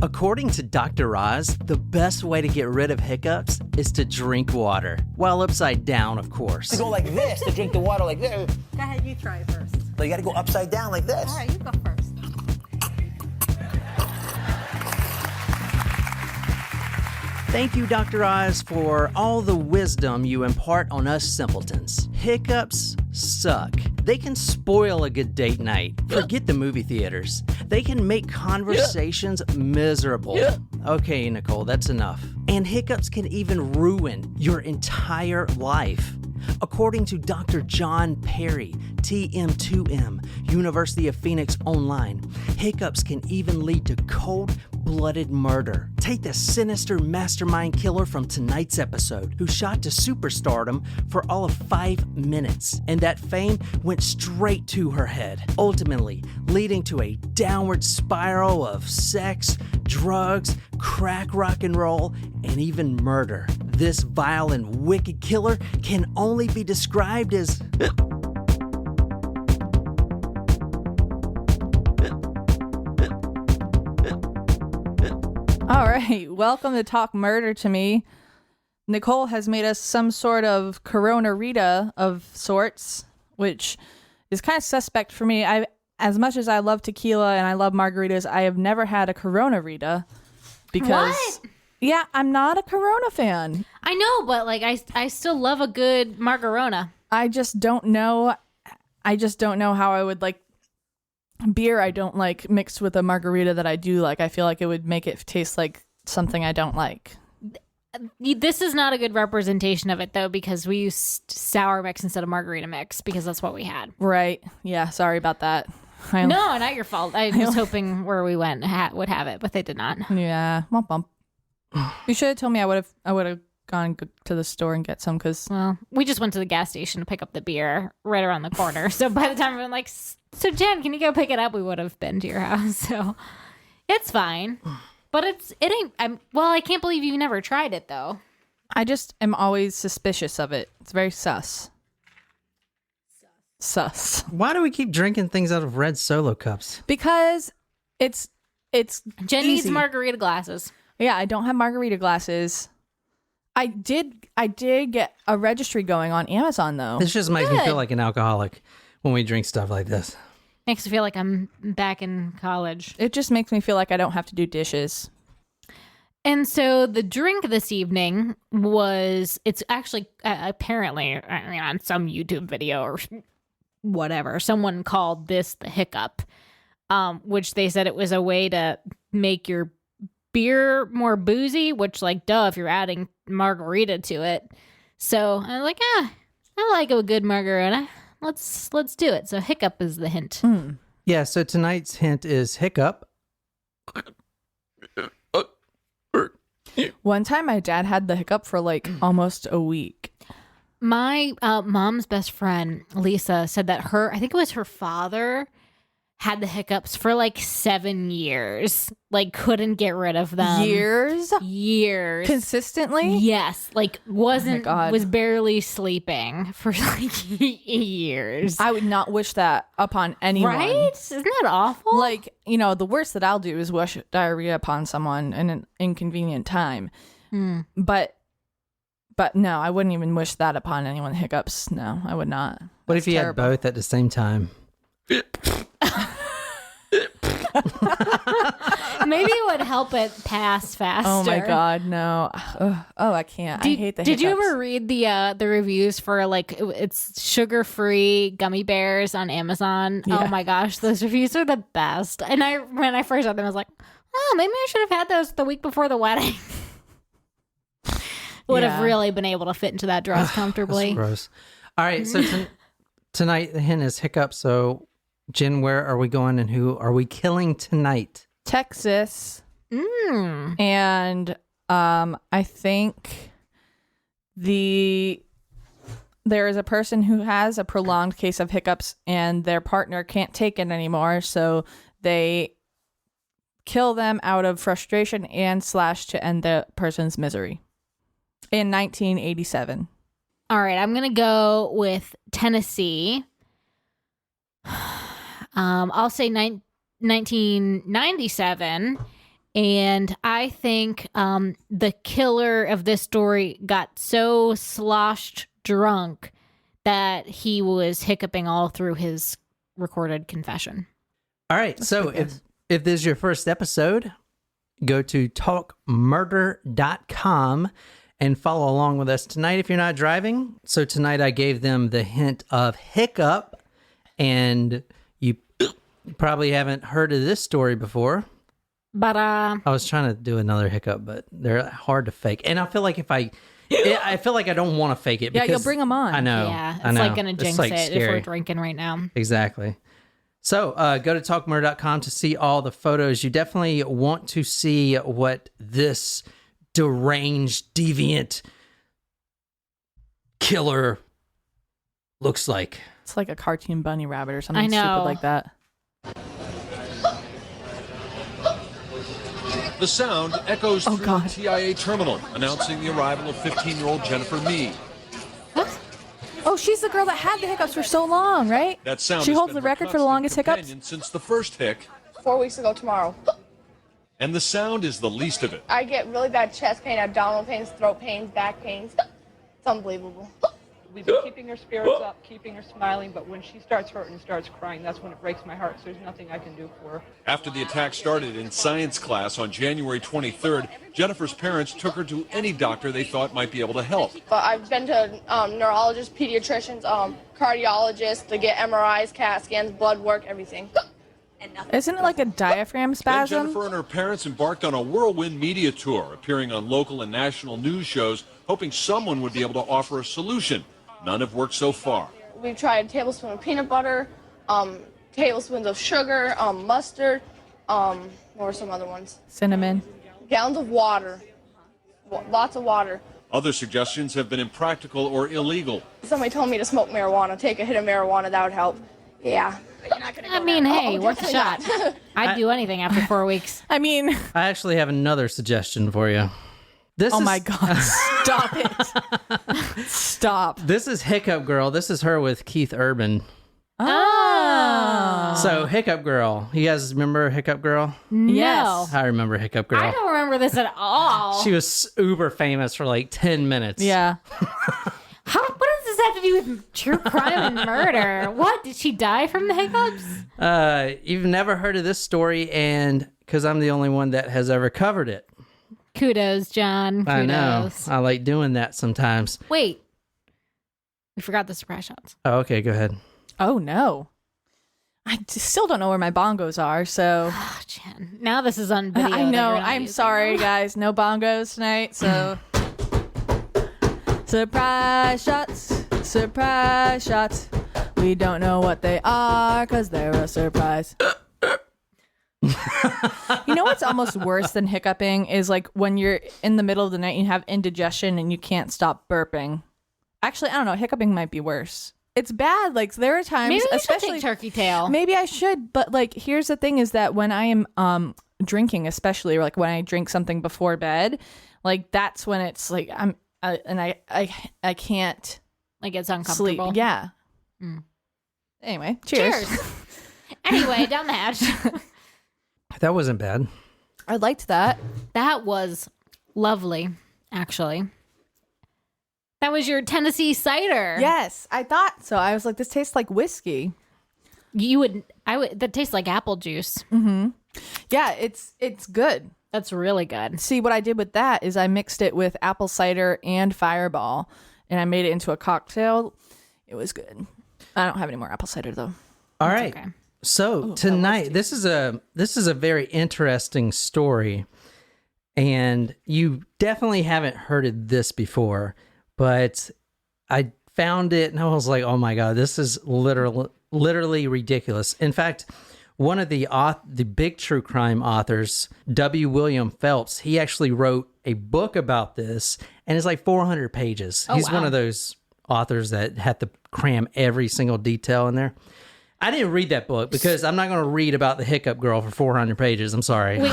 According to Dr. Oz, the best way to get rid of hiccups is to drink water. While upside down, of course. To go like this, to drink the water like this. Go ahead, you try first. So you gotta go upside down like this. All right, you go first. Thank you, Dr. Oz, for all the wisdom you impart on us simpletons. Hiccups suck. They can spoil a good date night. Forget the movie theaters. They can make conversations miserable. Okay, Nicole, that's enough. And hiccups can even ruin your entire life. According to Dr. John Perry, TM2M, University of Phoenix Online, hiccups can even lead to cold-blooded murder. Take the sinister mastermind killer from tonight's episode, who shot to superstardom for all of 5 minutes, and that fame went straight to her head, ultimately leading to a downward spiral of sex, drugs, crack rock and roll, and even murder. This vile and wicked killer can only be described as... All right, welcome to Talk Murder to Me. Nicole has made us some sort of Corona Rita of sorts, which is kind of suspect for me. As much as I love tequila and I love margaritas, I have never had a Corona Rita because... What? Yeah, I'm not a Corona fan. I know, but like I still love a good margarona. I just don't know. How I would like beer I don't like mixed with a margarita that I do like. I feel like it would make it taste like something I don't like. This is not a good representation of it though, because we used sour mix instead of margarita mix because that's what we had. Right. Yeah. Sorry about that. No, not your fault. I was hoping where we went would have it, but they did not. Yeah. Womp womp. You should have told me. I would have gone to the store and get some because... Well, we just went to the gas station to pick up the beer right around the corner. So by the time we were like, so Jen, can you go pick it up? We would have been to your house. So it's fine. But it ain't... I can't believe you never tried it though. I just am always suspicious of it. It's very sus. Sus. Why do we keep drinking things out of red Solo cups? Because it's Jen easy. needs margarita glasses. Yeah, I don't have margarita glasses. I did get a registry going on Amazon though. This just makes me feel like an alcoholic when we drink stuff like this. Makes me feel like I'm back in college. It just makes me feel like I don't have to do dishes. And so the drink this evening it's actually apparently on some YouTube video or whatever, someone called this the Hiccup, which they said it was a way to make your beer more boozy, which like duh if you're adding margarita to it. So I'm like, I like a good margarita. Let's do it. So Hiccup is the hint. Yeah, so tonight's hint is hiccup. One time my dad had the hiccup for like almost a week. My mom's best friend Lisa said that I think it was her father had the hiccups for like 7 years, like couldn't get rid of them. Years Consistently. Yes, like was barely sleeping for like years. I would not wish that upon anyone. Right? Isn't that awful? Like, the worst that I'll do is wish diarrhea upon someone in an inconvenient time. But no, I wouldn't even wish that upon anyone. Hiccups, no, I would not. What if you had both at the same time? Maybe it would help it pass faster. Oh my god, no! I can't. I hate the hiccups. Did you ever read the reviews for like it's sugar-free gummy bears on Amazon? Yeah. Oh my gosh, those reviews are the best. And when I first read them, I was like, oh, maybe I should have had those the week before the wedding. Would have really been able to fit into that dress comfortably. That's gross. All right, so tonight the hint is hiccup. So Jen, where are we going and who are we killing tonight? Texas. And I think there is a person who has a prolonged case of hiccups and their partner can't take it anymore, so they kill them out of frustration and / to end the person's misery in 1987. All right, I'm gonna go with Tennessee. I'll say 1997, And I think the killer of this story got so sloshed drunk that he was hiccuping all through his recorded confession. All right. So if this is your first episode, go to talkmurder.com and follow along with us tonight if you're not driving. So tonight I gave them the hint of hiccup, and you probably haven't heard of this story before. But I was trying to do another hiccup, but they're hard to fake. And I feel like I feel like I don't want to fake it. Yeah, because you'll bring them on. I know. yeah, I it's know. like going to It's, jinx like, it if scary. we're drinking right now. Exactly. So go to talkmurder.com to see all the photos. You definitely want to see what this deranged, deviant killer looks like. It's like a cartoon bunny rabbit or something I know. stupid like that. The sound echoes through God. the TIA terminal, announcing the arrival of 15-year-old Jennifer Mee. Oh, she's the girl that had the hiccups for so long, right? That sound She has holds been the her record for the constant longest hiccups. companion since the first hic, 4 weeks ago tomorrow. and the sound is the least of it. I get really bad chest pain, abdominal pains, throat pains, back pains. It's unbelievable. We've been keeping her spirits up, keeping her smiling, but when she starts hurting and starts crying, that's when it breaks my heart. So there's nothing I can do for her. After the attack started in science class on January 23rd, Jennifer's parents took her to any doctor they thought might be able to help. But I've been to neurologists, pediatricians, cardiologists to get MRIs, CAT scans, blood work, everything. Isn't it like a diaphragm Then spasm? Jennifer and her parents embarked on a whirlwind media tour, appearing on local and national news shows, hoping someone would be able to offer a solution. None have worked so far. We've tried a tablespoon of peanut butter, tablespoons of sugar, mustard, what were some other ones? Cinnamon. Gallons of water, lots of water. Other suggestions have been impractical or illegal. Somebody told me to smoke marijuana, take a hit of marijuana, that would help. Yeah. I mean, hey, worth a shot. Definitely I'd do anything after 4 weeks. I mean, I actually have another suggestion for you. This oh is, my God. Stop it. Stop. This is Hiccup Girl. This is her with Keith Urban. Oh. So Hiccup Girl. You guys remember Hiccup Girl? Yes. I remember Hiccup Girl. I don't remember this at all. She was uber famous for like 10 minutes. Yeah. What does this have to do with true crime and murder? What? Did she die from the hiccups? You've never heard of this story, and because I'm the only one that has ever covered it. Kudos, John. Kudos. I know. I like doing that sometimes. Wait. We forgot the surprise shots. Oh, okay, go ahead. Oh, no. Still don't know where my bongos are, so. Oh, Jen. Now this is on video. I that know. you're not I'm using sorry, them. guys. No bongos tonight, so. Surprise shots. Surprise shots. We don't know what they are because they're a surprise. You know what's almost worse than hiccuping is like when you're in the middle of the night and you have indigestion and you can't stop burping. Actually, I don't know. Hiccuping might be worse. It's bad. Like there are times, Maybe we especially should take turkey tail. Maybe I should, but like here's the thing: is that when I am drinking, especially or like when I drink something before bed, like that's when it's like I'm and I can't Like it's uncomfortable. sleep. Yeah. Anyway, cheers. Anyway, down the hatch. That wasn't bad. I liked that. That was lovely, actually. That was your Tennessee cider. Yes, I thought so. I was like, this tastes like whiskey. That tastes like apple juice. Yeah, it's good. That's really good. See, what I did with that is I mixed it with apple cider and Fireball, and I made it into a cocktail. It was good. I don't have any more apple cider though. All right. okay. So tonight, this is a very interesting story, and you definitely haven't heard of this before. But I found it, and I was like, "Oh my god, this is literally ridiculous." In fact, one of the big true crime authors, W. William Phelps, he actually wrote a book about this, and it's like 400 pages. He's one of those authors that had to cram every single detail in there. I didn't read that book because I'm not going to read about the Hiccup Girl for 400 pages. I'm sorry. Wait,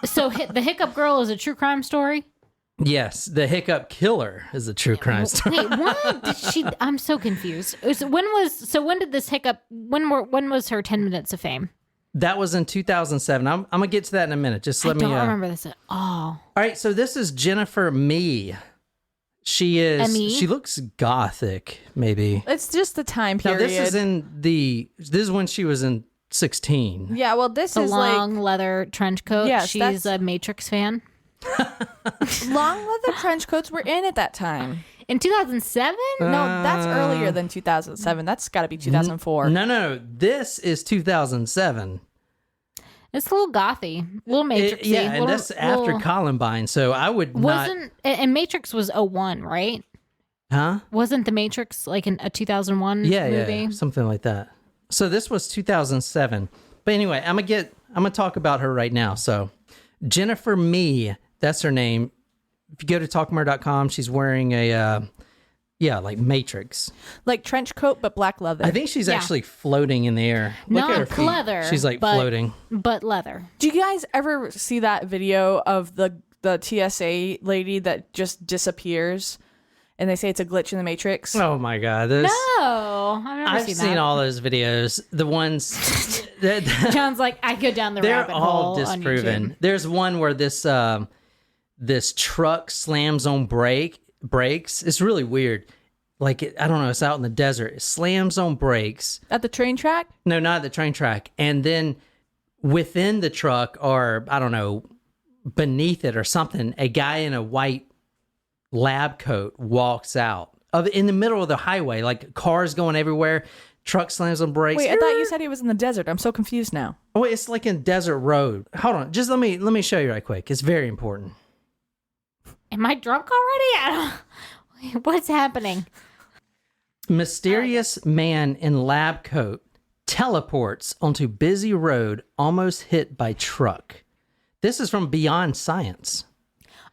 so the Hiccup Girl is a true crime story? Yes, the Hiccup Killer is a true crime story. Wait, what did she? I'm so confused. So when did this hiccup? When was her 10 minutes of fame? That was in 2007. I'm gonna get to that in a minute. Just let I me. don't remember this at all. All right, so this is Jennifer Mee. She is. M.E.? She looks gothic, maybe. It's just the time Now period. this is when she was in 16. Yeah, well, this The is long leather trench coat. Yes, She's that's- a Matrix fan. long leather trench coats were in at that time. In 2007? No, that's earlier than 2007. That's got to be 2004. No. This is 2007. It's a little gothy, a little Matrixy. Yeah, and that's after little- Columbine. So I would not. Wasn't and Matrix was 01, right? Huh? Wasn't the Matrix like a 2001 movie? Yeah, something like that. So this was 2007. But anyway, I'm gonna talk about her right now. So Jennifer Mee, that's her name. If you go to talkmore.com, she's wearing a like Matrix. Like trench coat, but black leather. I think she's Yeah. actually floating in the air. Look at her Not feet. leather. She's like but- floating. But leather. Do you guys ever see that video of the TSA lady that just disappears? And they say it's a glitch in the Matrix. Oh my god! This, No, I've never I've seen seen that. all those videos. The ones that John's like, I go down the they're rabbit all hole on disproven. YouTube. There's one where this truck slams on brakes. It's really weird. Like I don't know. It's out in the desert. It slams on brakes. At the train track? No, not at the train track. And then within the truck, or I don't know, beneath it or something, a guy in a white lab coat walks out in the middle of the highway, like cars going everywhere. Truck slams on brakes. Wait, I thought you said he was in the desert. I'm so confused now. Oh, it's like in desert road. Hold on, just let me show you right quick. It's very important. Am I drunk already? I don't... What's happening? Mysterious man in lab coat teleports onto busy road, almost hit by truck. This is from Beyond Science.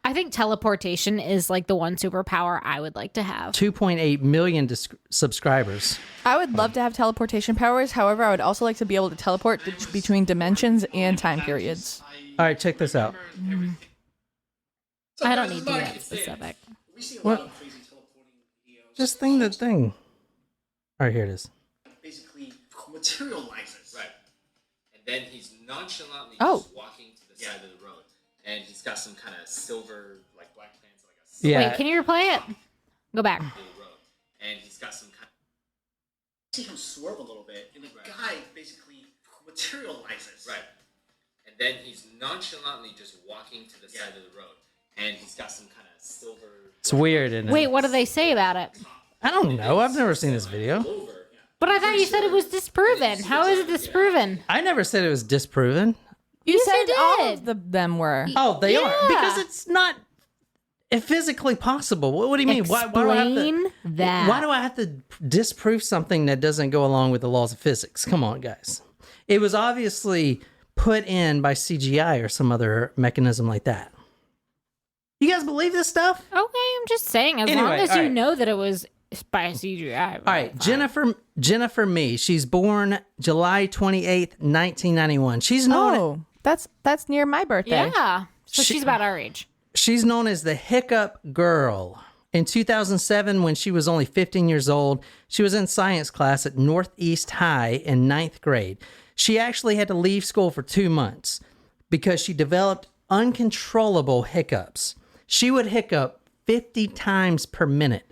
I think teleportation is like the one superpower I would like to have. 2.8 million subscribers. I would love to have teleportation powers. However, I would also like to be able to teleport between dimensions and time periods. All right, check this out. I don't need to be that specific. What? Just thing the thing. All right, here it is. Basically materializes. Right. And then he's nonchalantly Oh. just walking to the side of the road. And he's got some kind of silver, like black pants, like a Yeah. Wait, can you replay it? Go back. silver road. And he's got some kind see him swerve a little bit, and the guy basically materializes. Right. And then he's nonchalantly just walking to the side of the road. And he's got some kind of silver. It's weird, isn't it? Wait, what do they say about it? I don't know. I've never seen this video. But I thought you said it was disproven. How is it disproven? I never said it was disproven. You Yes, said I all did. of them were. Oh, they are Yeah. because it's not physically possible. What do you mean? Why do I have Explain to? that. Why do I have to disprove something that doesn't go along with the laws of physics? Come on, guys. It was obviously put in by CGI or some other mechanism like that. You guys believe this stuff? Okay, I'm just saying, as long Anyway, as all you right. know that it was by CGI. All right, Jennifer Mee. She's born July 28th, 1991. She's known That's near my birthday. Yeah. So she's about our age. She's known as the Hiccup Girl. In 2007, when she was only 15 years old, she was in science class at Northeast High in 9th grade. She actually had to leave school for 2 months because she developed uncontrollable hiccups. She would hiccup 50 times per minute.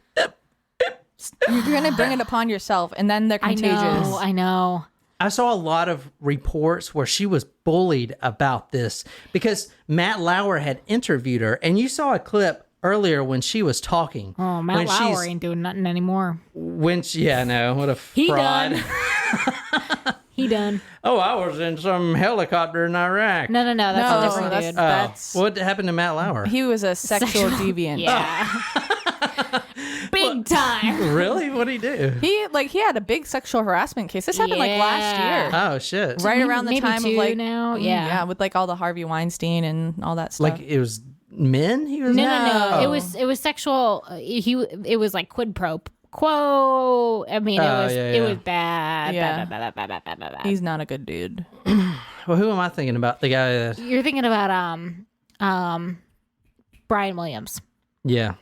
You're going to bring it upon yourself, and then they're contagious. I know. I saw a lot of reports where she was bullied about this because Matt Lauer had interviewed her, and you saw a clip earlier when she was talking. Oh, Matt Lauer ain't doing nothing anymore. Yeah, I know. What a He fraud. done. He done. Oh, I was in some helicopter in Iraq. No, that's No, a different that's- dude. that's- What happened to Matt Lauer? He was a sexual deviant. Yeah. Big time. Really? What did he do? He had a big sexual harassment case. This happened like last year. Oh, shit. Right around the Maybe time of two like now. Yeah. yeah, with like all the Harvey Weinstein and all that stuff. Like it was men he was No. It was sexual. It was like quid pro quo. I mean, it was bad. Yeah. Bad. He's not a good dude. Well, who am I thinking about? The guy that... You're thinking about Brian Williams. Yeah.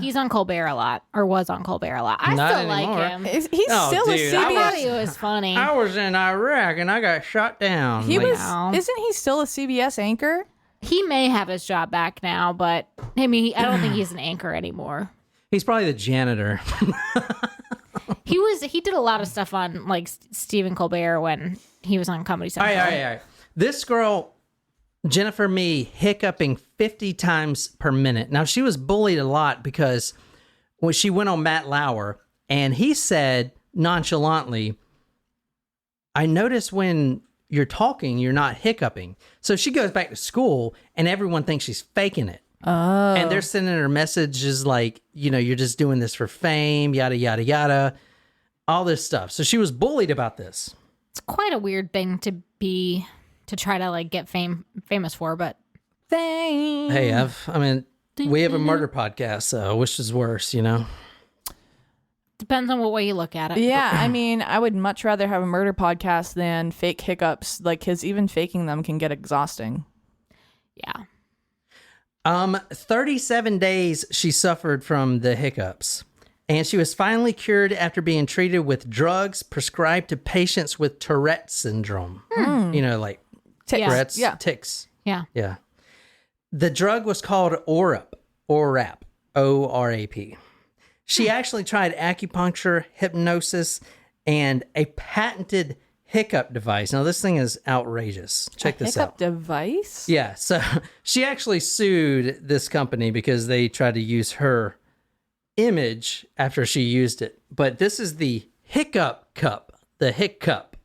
He's on Colbert a lot, or was on Colbert a lot. I Not still anymore. like him. He's Oh, still dude, a I thought CBS. he was funny. I was in Iraq and I got shot down. He Like, was. Wow. Isn't he still a CBS anchor? He may have his job back now, but I mean, I don't think he's an anchor anymore. He's probably the janitor. He did a lot of stuff on like Stephen Colbert when he was on Comedy All Central. right. This girl, Jennifer Mee, hiccuping 50 times per minute. Now, she was bullied a lot because when she went on Matt Lauer, and he said nonchalantly, I notice when you're talking, you're not hiccuping. So she goes back to school, and everyone thinks she's faking it. Oh. And they're sending her messages like, you're just doing this for fame, yada, yada, yada, all this stuff. So she was bullied about this. It's quite a weird thing to try to like get famous for, but Fame. Hey, we have a murder podcast, so which is worse, depends on what way you look at it. Yeah, I mean, I would much rather have a murder podcast than fake hiccups, like, because even faking them can get exhausting. Yeah. 37 days she suffered from the hiccups, and she was finally cured after being treated with drugs prescribed to patients with Tourette syndrome. Like Ticks. Tourette's, Yeah. tics. Yeah. Yeah. The drug was called ORAP, ORAP. She actually tried acupuncture, hypnosis, and a patented hiccup device. Now, this thing is outrageous. Check this Hiccup out. device? Yeah, so she actually sued this company because they tried to use her image after she used it. But this is the Hiccup Cup, the Hiccup.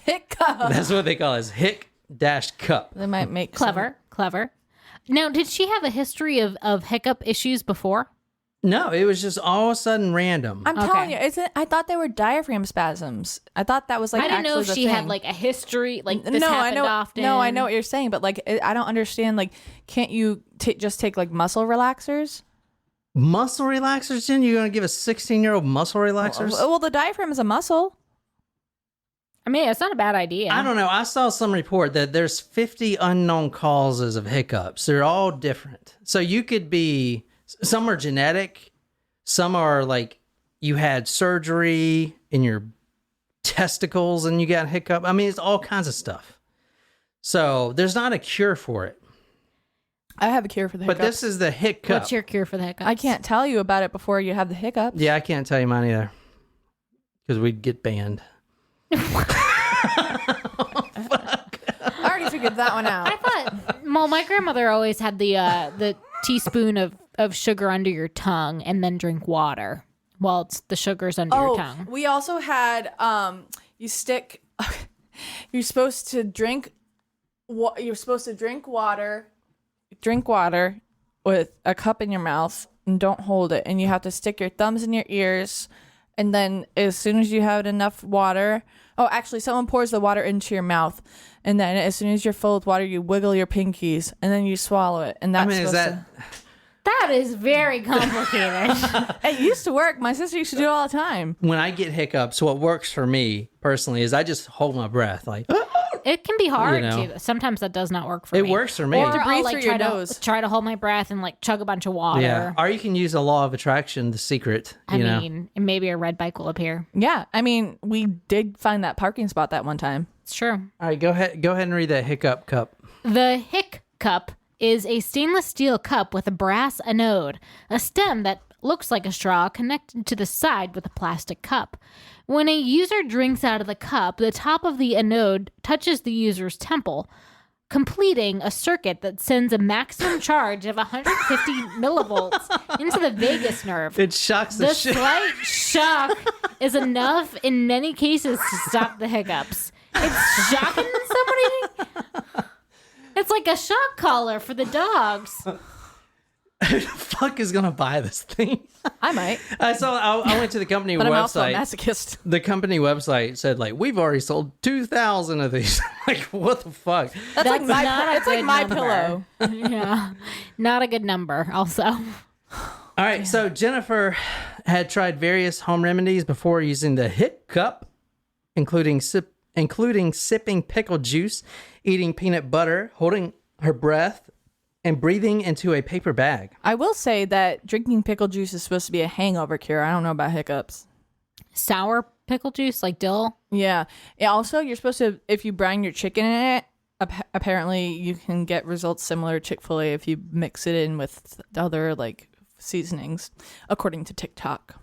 Hiccup. That's what they call it, is Hic-Cup. They might make Clever. Now, did she have a history of hiccup issues before? No, it was just all of a sudden random. I'm telling you, I thought they were diaphragm spasms. I thought that was like I didn't know if actually she the had thing. like a history, like this I happened know, often. No, I know what you're saying, but like I don't understand. Like, can't you just take like muscle relaxers? Muscle relaxers, Jen? You're going to give a 16-year-old muscle relaxers? Well, the diaphragm is a muscle. I mean, it's not a bad idea. I don't know. I saw some report that there's 50 unknown causes of hiccups. They're all different. So you could be, some are genetic, some are like you had surgery in your testicles and you got hiccup. I mean, it's all kinds of stuff. So there's not a cure for it. I have a cure for the hiccups. But this is the hiccup. What's your cure for the hiccups? I can't tell you about it before you have the hiccups. Yeah, I can't tell you mine either. Because we'd get banned. I already figured that one out. I thought, well, my grandmother always had the teaspoon of sugar under your tongue and then drink water while the sugar's under your tongue. We also had you're supposed to drink water with a cup in your mouth and don't hold it, and you have to stick your thumbs in your ears, and then as soon as you have enough water, actually someone pours the water into your mouth, and then as soon as you're full with water you wiggle your pinkies and then you swallow it, and that's That is very complicated. It used to work. My sister used to do it all the time. When I get hiccups, what works for me personally is I just hold my breath. Like, it can be hard You know. too. Sometimes that does not work for It me. works for me. Or To breathe I'll like through your try nose. to hold my breath and like chug a bunch of water. yeah. Or you can use the law of attraction, the secret. I You know. mean, and maybe a red bike will appear. Yeah, I mean, we did find that parking spot that one time. It's true. All right, go ahead and read that hiccup cup. The Hiccup is a stainless steel cup with a brass anode, a stem that looks like a straw connected to the side with a plastic cup. When a user drinks out of the cup, the top of the anode touches the user's temple, completing a circuit that sends a maximum charge of 150 millivolts into the vagus nerve. It shocks the The shit. slight shock is enough in many cases to stop the hiccups. It's shocking somebody. It's like a shock collar for the dogs. Who the fuck is gonna buy this thing? I might, I went to the company but I'm also a website. masochist. The company website said like we've already sold 2,000 of these. Like what the fuck? That's like not a it's like good my number. pillow. Yeah. Not a good number, also. All right, so Jennifer had tried various home remedies before using the Hiccup, including sipping pickle juice, eating peanut butter, holding her breath, and breathing into a paper bag. I will say that drinking pickle juice is supposed to be a hangover cure. I don't know about hiccups. Sour pickle juice, like dill. Yeah. Also, you're supposed to, if you brine your chicken in it, apparently you can get results similar to Chick-fil-A if you mix it in with other like seasonings, according to TikTok.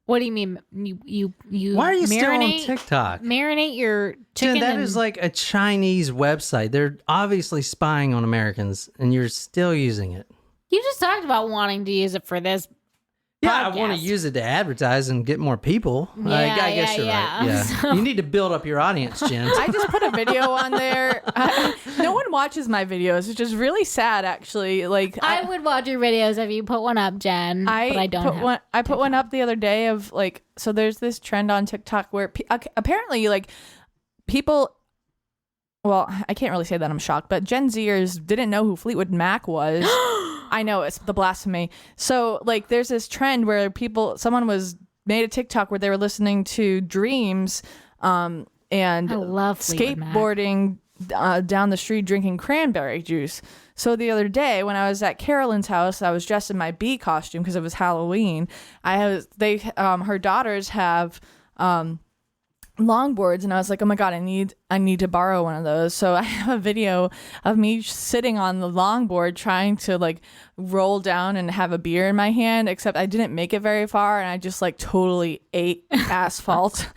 What do you mean? You Why are you marinate, still on TikTok? Marinate your chicken. Jen, that is like a Chinese website. They're obviously spying on Americans, and you're still using it. You just talked about wanting to use it for this. Yeah, podcast. I want to use it to advertise and get more people. I guess you're right. Yeah. So- You need to build up your audience, Jen. I just put a video on there. No one watches my videos, which is really sad, actually. Like I would watch your videos if you put one up, Jen. But I don't. Put one. I put one up the other day of like. So there's this trend on TikTok where apparently like people. Well, I can't really say that I'm shocked, but Gen Zers didn't know who Fleetwood Mac was. I know, it's the blasphemy. So like there's this trend where someone made a TikTok where they were listening to Dreams and I love Fleetwood Mac. skateboarding down the street drinking cranberry juice. So the other day when I was at Carolyn's house, I was dressed in my bee costume because it was Halloween. Her daughters have longboards, and I was like, oh my god, I need to borrow one of those. So I have a video of me sitting on the longboard trying to like roll down and have a beer in my hand, except I didn't make it very far, and I just like totally ate asphalt.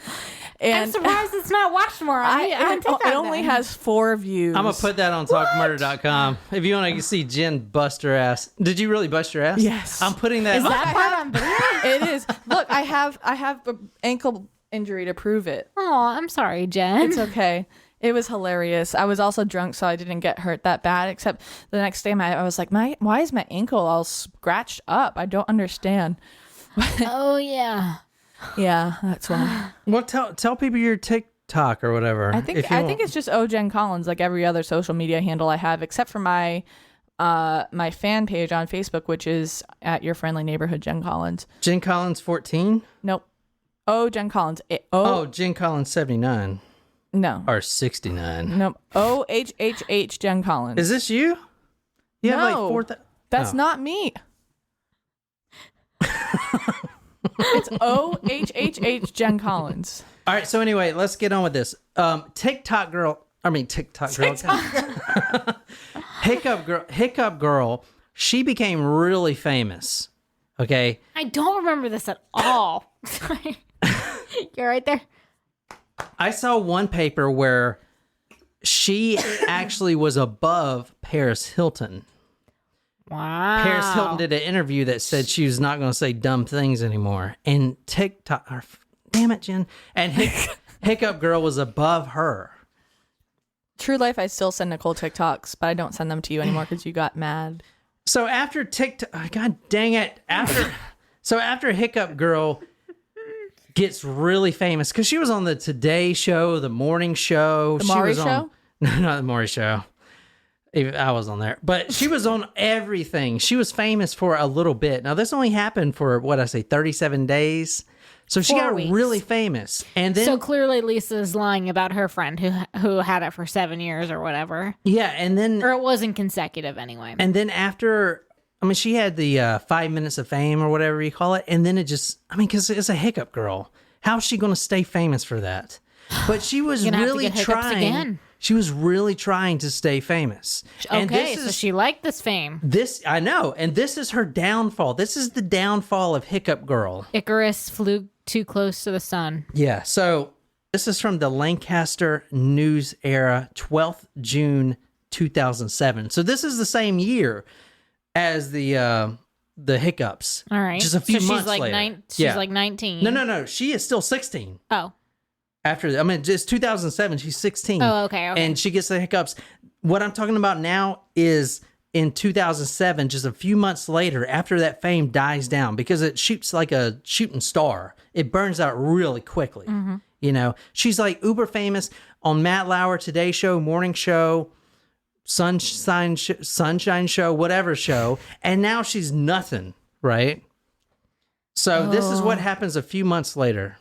And I'm surprised it's not watched more. it only has 4 views. I'm going to put that on talkmurder.com if you want to see Jen bust her ass. Did you really bust your ass? Yes. I'm putting that. Is that part on video? It is. Look, I have an ankle injury to prove it. Oh, I'm sorry, Jen. It's okay. It was hilarious. I was also drunk, so I didn't get hurt that bad, except the next day I was like, why is my ankle all scratched up? I don't understand. Oh, yeah. Yeah, that's why. Well, tell people your TikTok or whatever. I think it's just Jen Collins, like every other social media handle I have, except for my fan page on Facebook, which is at Your Friendly Neighborhood Jen Collins. Jen Collins 14? Nope. Jen Collins. Jen Collins 79. No. Or 69. Nope. OHHH Jen Collins. Is this you? You have like 4,000. That's not me. It's OHHH Jen Collins. All right. So anyway, let's get on with this. TikTok girl. Hiccup Girl. She became really famous. Okay. I don't remember this at all. You're right there. I saw one paper where she actually was above Paris Hilton. Wow. Paris Hilton did an interview that said she was not going to say dumb things anymore. And damn it, Jen. And Hiccup Girl was above her. True life, I still send Nicole TikToks, but I don't send them to you anymore because you got mad. So after TikTok, God dang it. After Hiccup Girl gets really famous, because she was on the Today Show, the Morning Show. The Maury Show? No, not the Maury Show. I was on there. But she was on everything. She was famous for a little bit. Now, this only happened for, 37 days. So she 4 got weeks. really famous. And then, So clearly Lisa's lying about her friend who had it for 7 years or whatever. yeah, and then... Or it wasn't consecutive anyway. And then after... she had the 5 minutes of fame or whatever you call it. And then it just... because it's a Hiccup Girl. How's she going to stay famous for that? But she was really trying... Again. She was really trying to stay famous. Okay, so she liked this fame. I know, and this is her downfall. This is the downfall of Hiccup Girl. Icarus flew too close to the sun. Yeah, so this is from the Lancaster News Era, 12th June 2007. So this is the same year as the Hiccups. All right. Just a few so months she's like later. She's like 19. No. She is still 16. Oh. After, just 2007, she's 16. Oh, okay. And she gets the hiccups. What I'm talking about now is in 2007, just a few months later, after that fame dies down, because it shoots like a shooting star. It burns out really quickly. Mm-hmm. She's like uber famous on Matt Lauer, Today Show, Morning Show, Sunshine Show, whatever show. And now she's nothing, right? So this is what happens a few months later.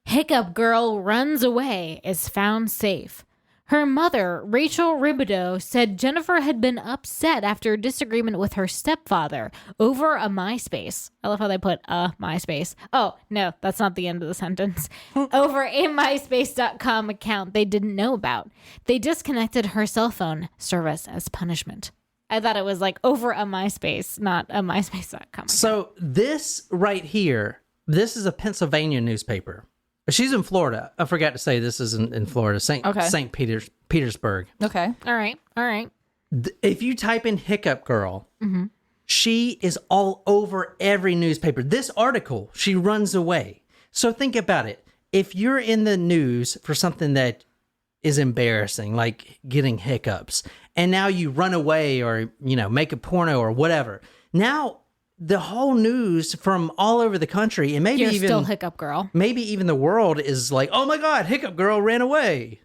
Hiccup Girl runs away, is found safe. Her mother, Rachel Ribideau, said Jennifer had been upset after a disagreement with her stepfather over a MySpace. I love how they put a MySpace. Oh, no, that's not the end of the sentence. Over a MySpace.com account they didn't know about. They disconnected her cell phone service as punishment. I thought it was like over a MySpace, not a MySpace.com account. So this right here, this is a Pennsylvania newspaper. She's in Florida. I forgot to say this is in Florida, St. Petersburg. Okay. All right. If you type in Hiccup Girl, she is all over every newspaper. This article, she runs away. So think about it. If you're in the news for something that is embarrassing, like getting hiccups, and now you run away or, make a porno or whatever, now the whole news from all over the country, and maybe You're even still Hiccup Girl. Maybe even the world is like, oh my God, Hiccup Girl ran away,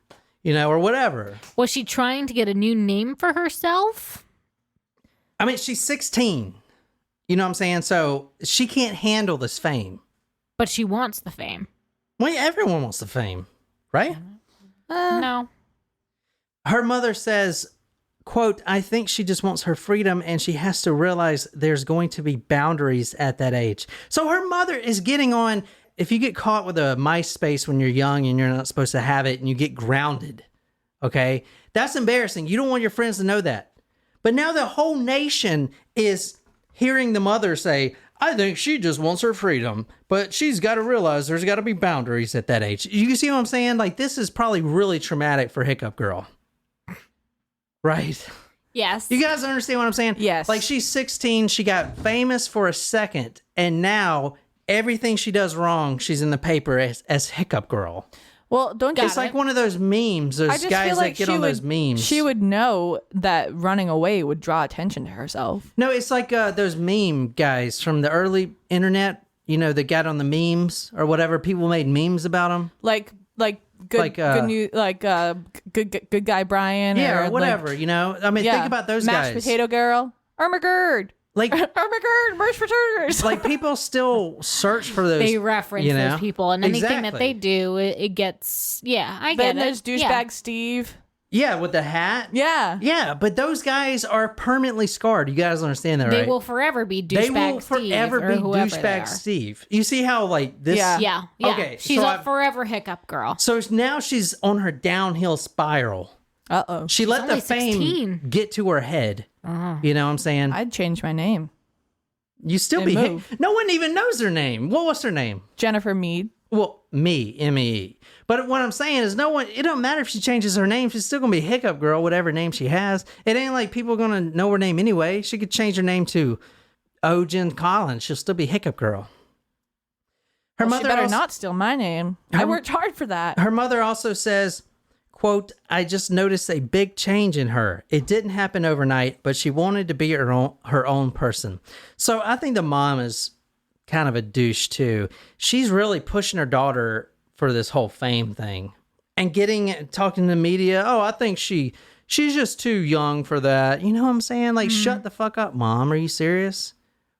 or whatever. Was she trying to get a new name for herself? I mean, she's 16. You know what I'm saying? So she can't handle this fame. But she wants the fame. Well, everyone wants the fame, right? No. Her mother says, quote, I think she just wants her freedom and she has to realize there's going to be boundaries at that age. So her mother is getting on, if you get caught with a MySpace when you're young and you're not supposed to have it and you get grounded, okay? That's embarrassing. You don't want your friends to know that. But now the whole nation is hearing the mother say, I think she just wants her freedom, but she's got to realize there's got to be boundaries at that age. You see what I'm saying? Like, this is probably really traumatic for Hiccup Girl. Right? Yes. You guys understand what I'm saying? Yes. Like, she's 16, she got famous for a second, and now everything she does wrong, she's in the paper as Hiccup Girl. Well, don't It's like one of those memes, I those just guys feel like that get on those memes. She would know that running away would draw attention to herself. No, it's like those meme guys from the early internet, that got on the memes or whatever. People made memes about them. Like good guy Brian. Yeah, or whatever, I mean, think about those Mashed guys. Potato Girl. Armagerd. Like, Armagerd, mashed potatoes. like people still search for those. They reference those people, and anything that they do, it gets, I get Then it. there's douchebag Steve. Yeah, with the hat. Yeah. Yeah, but those guys are permanently scarred. You guys understand that, right? They will forever be douchebag They will Steve forever or be whoever they douchebag are. Steve. You see how, like, this... Yeah. Okay, She's so a forever Hiccup Girl. So now she's on her downhill spiral. Uh-oh. She let the only fame 16. get to her head. You know what I'm saying? I'd change my name. You still and be... move. No one even knows her name. What's her name? Jennifer Meade. Well, M-E-E. But what I'm saying is it don't matter if she changes her name. She's still going to be Hiccup Girl, whatever name she has. It ain't like people are going to know her name anyway. She could change her name to Jen Collins. She'll still be Hiccup Girl. Her mother she better also, not steal my name. I worked hard for that. Her mother also says, quote, I just noticed a big change in her. It didn't happen overnight, but she wanted to be her own person. So I think the mom is kind of a douche too. She's really pushing her daughter for this whole fame thing and talking to the media. Oh, I think she's just too young for that. You know what I'm saying? Like, shut the fuck up, Mom. Are you serious?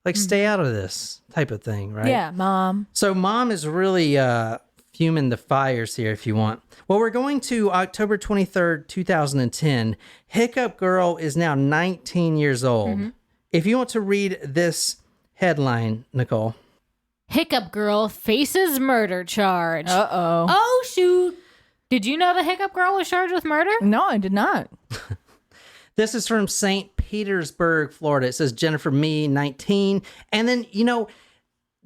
Like, stay out of this type of thing, right? Yeah, Mom. So Mom is really fuming the fires here, if you want. Well, we're going to October 23rd, 2010. Hiccup Girl is now 19 years old. If you want to read this headline, Nicole. Hiccup Girl faces murder charge. Uh-oh. Oh, shoot. Did you know the Hiccup Girl was charged with murder? No, I did not. This is from St. Petersburg, Florida. It says Jennifer Mee, 19. And then,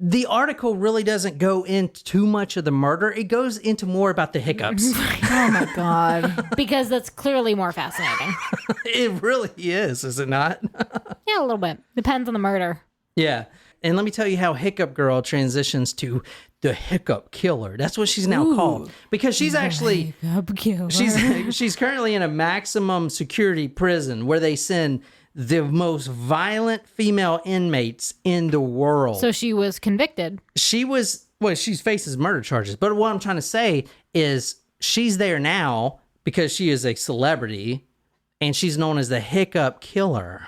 the article really doesn't go into too much of the murder. It goes into more about the hiccups. Oh, my God. Because that's clearly more fascinating. It really is it not? Yeah, a little bit. Depends on the murder. Yeah. And let me tell you how Hiccup Girl transitions to the Hiccup Killer. That's what she's now called. Because she's actually... Hiccup Killer. She's currently in a maximum security prison where they send the most violent female inmates in the world. So she was convicted. She faces murder charges. But what I'm trying to say is she's there now because she is a celebrity and she's known as the Hiccup Killer.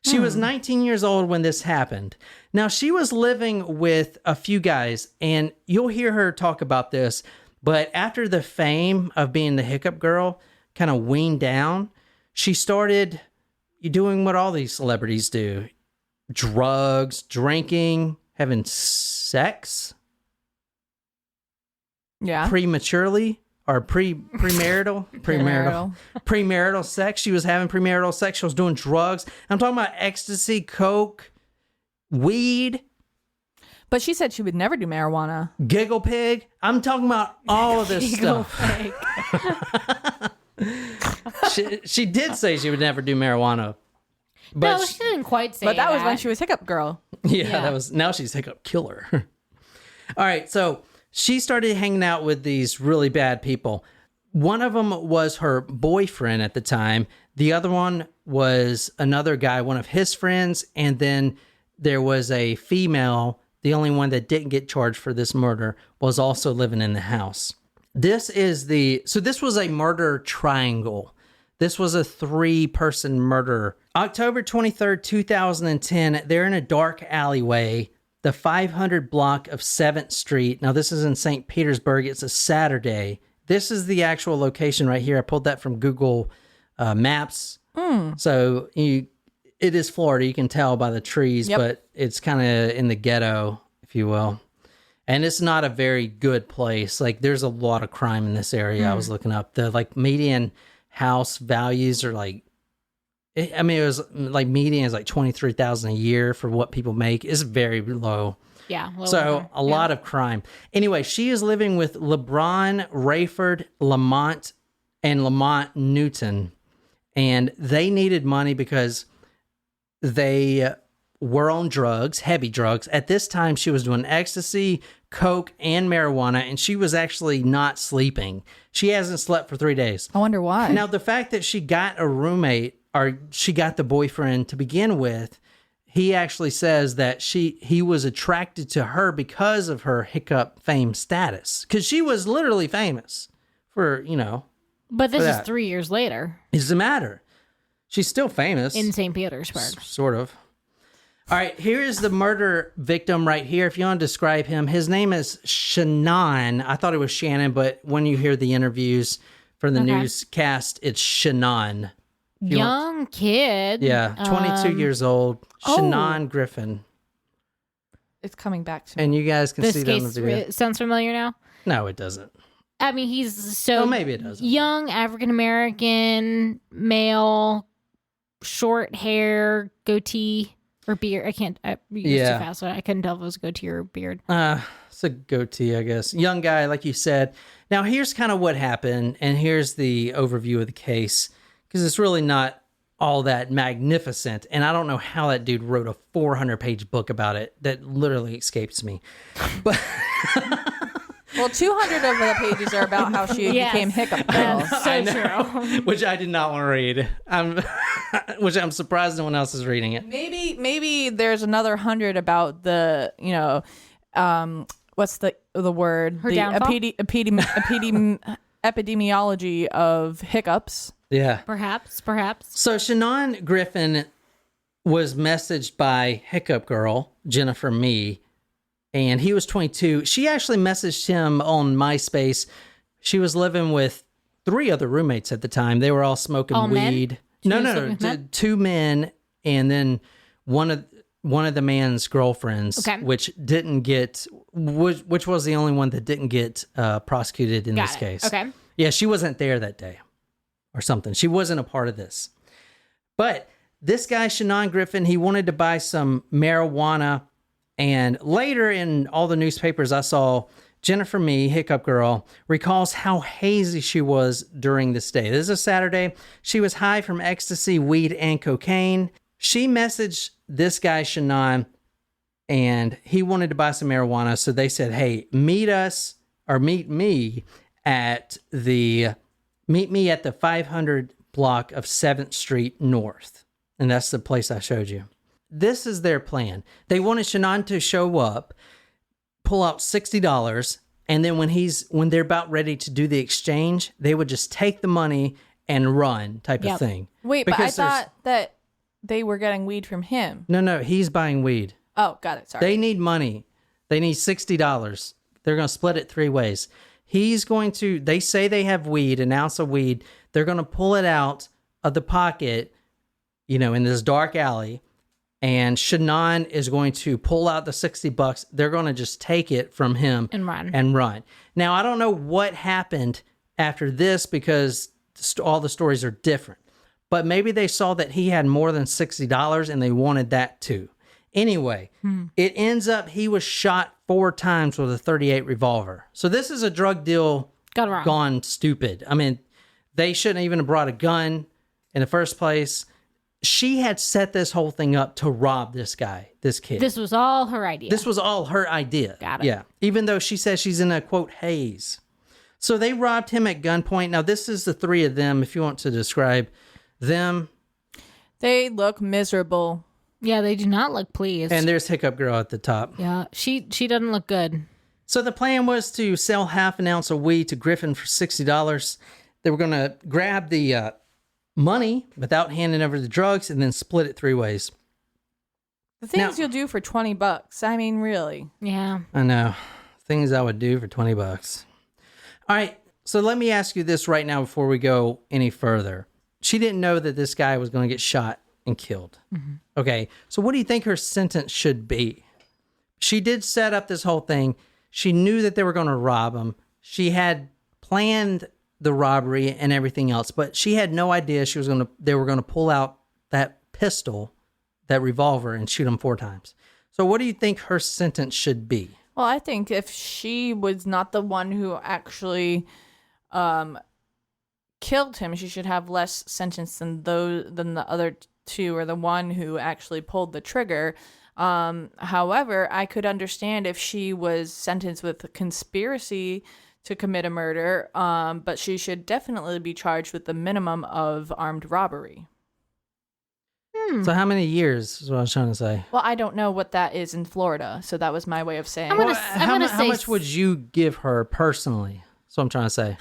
She was 19 years old when this happened. Now, she was living with a few guys, and you'll hear her talk about this, But after the fame of being the Hiccup Girl kind of weaned down, she started doing what all these celebrities do. Drugs, drinking, having sex. Yeah. Prematurely or premarital sex. She was having premarital sex. She was doing drugs. I'm talking about ecstasy, coke, weed. But she said she would never do marijuana. Giggle pig. I'm talking about all of this stuff. She did say she would never do marijuana. But no, she didn't quite say But that was when that. she was Hiccup Girl. Yeah, that was. Now she's Hiccup Killer. All right, so she started hanging out with these really bad people. One of them was her boyfriend at the time. The other one was another guy, one of his friends, and then there was a female. The only one that didn't get charged for this murder was also living in the house. This was a murder triangle. This was a 3-person murder. October 23rd, 2010, they're in a dark alleyway, the 500 block of 7th Street. Now, this is in St. Petersburg. It's a Saturday. This is the actual location right here. I pulled that from Google Maps. So it is Florida. You can tell by the trees, but it's kind of in the ghetto, if you will. And it's not a very good place. Like, there's a lot of crime in this area. I was looking up. The, median house values are it was median is $23,000 a year for what people make. Is very low. Yeah. So a lot of crime. Anyway, she is living with LeBron, Rayford, Lamont, and Lamont Newton. And they needed money because they were on drugs, heavy drugs. At this time, she was doing ecstasy, coke, and marijuana, and she was actually not sleeping. She hasn't slept for 3 days. I wonder why. Now, the fact that she got a roommate, or she got the boyfriend to begin with, he actually says that he was attracted to her because of her Hiccup fame status. Because she was literally famous for, But this for is that. 3 years later. Doesn't matter. She's still famous. In St. Petersburg. Sort of. All right, here is the murder victim right here. If you want to describe him, his name is Shannon. I thought it was Shannon, but when you hear the interviews for the newscast, it's Shannon. Young kid. Yeah, 22 years old. Shannon Griffin. It's coming back to me. And you guys can This see that on the case video. sounds familiar now. No, it doesn't. I mean, he's so maybe it doesn't. young, African American, male, short hair, goatee or beard. I can't. You too fast, so I couldn't tell if it was goatee or beard. It's a goatee, I guess. Young guy, like you said. Now, here's kind of what happened, and here's the overview of the case, because it's really not all that magnificent, and I don't know how that dude wrote a 400-page book about it. That literally escapes me. But Well, 200 of the pages are about how she became Hiccup Girl. So true. which I did not want to read. Which I'm surprised no one else is reading it. Maybe there's another 100 about the, what's the word? Her the downfall? epidemiology of hiccups. Yeah. Perhaps. So Shannon Griffin was messaged by Hiccup Girl, Jennifer Mee, and he was 22. She actually messaged him on MySpace. She was living with 3 other roommates at the time. They were all smoking weed. No. 2 men, and then one of the man's girlfriends, which was the only one that didn't get prosecuted in this case. Okay. Yeah, she wasn't there that day or something. She wasn't a part of this. But this guy, Shannon Griffin, he wanted to buy some marijuana. And later in all the newspapers, I saw Jennifer Mee, Hiccup Girl, recalls how hazy she was during this day. This is a Saturday. She was high from ecstasy, weed, and cocaine. She messaged this guy, Shannon, and he wanted to buy some marijuana. So they said, hey, meet me at the 500 block of 7th Street North. And that's the place I showed you. This is their plan. They wanted Shannon to show up, pull out $60, and then when they're about ready to do the exchange, they would just take the money and run type of thing. Wait, Because but I thought that they were getting weed from him. No, he's buying weed. Oh, got it. Sorry. They need money. They need $60. They're going to split it 3 ways. He's going to, they say they have weed, an ounce of weed. They're going to pull it out of the pocket, you know, in this dark alley. And Shannon is going to pull out the $60. They're going to just take it from him And run. Now, I don't know what happened after this because all the stories are different. But maybe they saw that he had more than $60 and they wanted that too. Anyway, it ends up he was shot 4 times with a .38 revolver. So this is a drug deal gone stupid. I mean, they shouldn't even have brought a gun in the first place. She had set this whole thing up to rob this guy, this kid. This was all her idea. This was all her idea. Got it. Yeah. Even though she says she's in a, quote, haze. So they robbed him at gunpoint. Now, this is the 3 of them, if you want to describe them. They look miserable. Yeah, they do not look pleased. And there's Hiccup Girl at the top. Yeah, she doesn't look good. So the plan was to sell half an ounce of weed to Griffin for $60. They were going to grab the money without handing over the drugs and then split it 3 ways. The things you'll do for $20. I mean, really. Yeah. I know. Things I would do for $20. All right. So let me ask you this right now before we go any further. She didn't know that this guy was going to get shot and killed. Mm-hmm. Okay. So what do you think her sentence should be? She did set up this whole thing. She knew that they were going to rob him. She had planned the robbery and everything else, but she had no idea they were going to pull out that pistol, that revolver, and shoot him 4 times. So what do you think her sentence should be? Well, I think if she was not the one who actually killed him, she should have less sentence than the other 2, or the one who actually pulled the trigger. However, I could understand if she was sentenced with a conspiracy to commit a murder, but she should definitely be charged with the minimum of armed robbery. So how many years is what I was trying to say? Well, I don't know what that is in Florida, so that was my way of saying. How much would you give her personally? That's what I'm trying to say.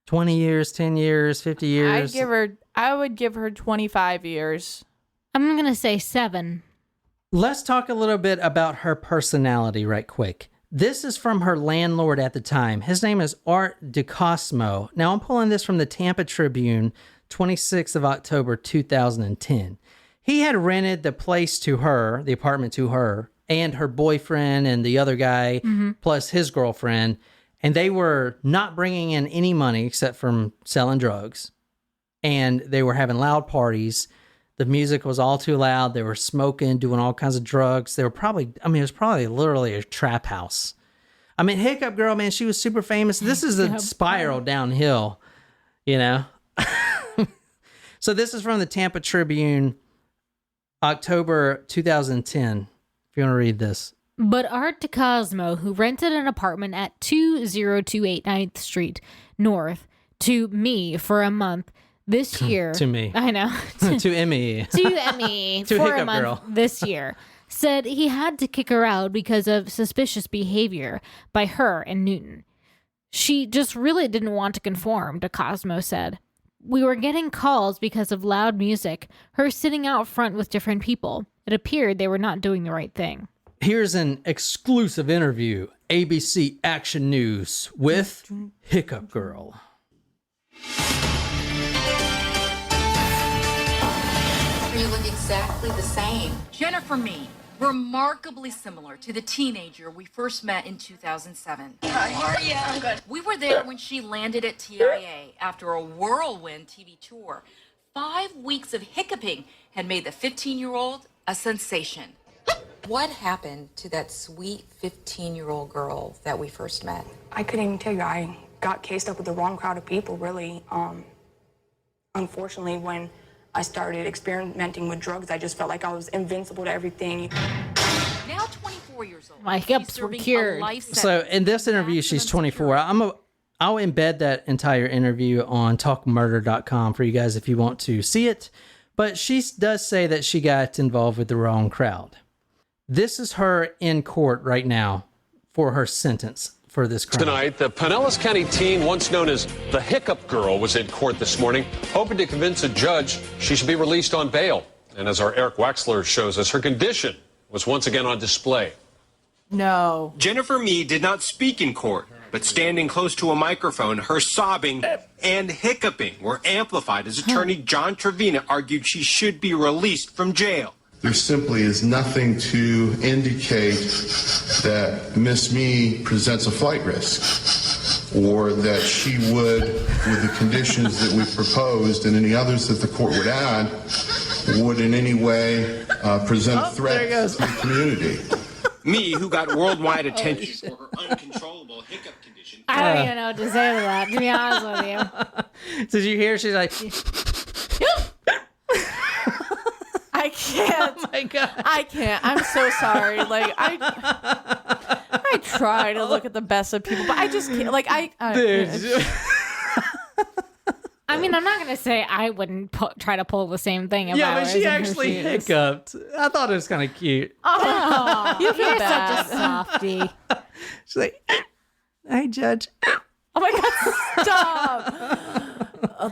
20 years, 10 years, 50 years? I would give her 25 years. I'm going to say 7. Let's talk a little bit about her personality right quick. This is from her landlord at the time. His name is Art DeCosmo. Now, I'm pulling this from the Tampa Tribune, 26th of October, 2010. He had rented the place to her, the apartment to her, and her boyfriend and the other guy, plus his girlfriend. And they were not bringing in any money except from selling drugs. And they were having loud parties. The music was all too loud. They were smoking, doing all kinds of drugs. They were probably, it was probably literally a trap house. I mean, Hiccup Girl, man, she was super famous. This is a spiral downhill, you know? So this is from the Tampa Tribune, October 2010, if you want to read this. But Art DeCosmo, who rented an apartment at 20289th 9th Street North to me for a month, this year, to me, I know, to Emmy, for Hiccup a month Girl. this year, said he had to kick her out because of suspicious behavior by her and Newton. She just really didn't want to conform, DeCosmo said. We were getting calls because of loud music, her sitting out front with different people. It appeared they were not doing the right thing. Here's an exclusive interview, ABC Action News, with Hiccup Girl. You look exactly the same. Jennifer Mee, remarkably similar to the teenager we first met in 2007. How are you? I'm good. We were there when she landed at TIA after a whirlwind TV tour. 5 weeks of hiccuping had made the 15-year-old a sensation. What happened to that sweet 15-year-old girl that we first met? I couldn't even tell you. I got cased up with the wrong crowd of people, really. Unfortunately, when I started experimenting with drugs, I just felt like I was invincible to everything. Now 24 years old. My hiccups were cured. So in this interview, she's 24. I'll embed that entire interview on talkmurder.com for you guys if you want to see it. But she does say that she got involved with the wrong crowd. This is her in court right now for her sentence for this crime. Tonight, the Pinellas County teen, once known as the Hiccup Girl, was in court this morning, hoping to convince a judge she should be released on bail. And as our Eric Waxler shows us, her condition was once again on display. No. Jennifer Mee did not speak in court, but standing close to a microphone, her sobbing and hiccuping were amplified as attorney John Trevina argued she should be released from jail. There simply is nothing to indicate that Miss Mee presents a flight risk, or that she would, with the conditions that we've proposed and any others that the court would add, would in any way present a threat to the community. Mee, who got worldwide attention for her uncontrollable hiccup condition. I don't even know what to say to that, to be honest with you. Did you hear? She's like, I can't. Oh my God. I can't. I'm so sorry. Like I try to look at the best of people, but I just can't. Like I mean, I'm not gonna say I wouldn't try to pull the same thing. If yeah, I but was she in her actually shoes. hiccuped. I thought it was kind of cute. Oh, You feel you're bad. such a softie. She's like, "Hey, Judge." Oh my God! Stop.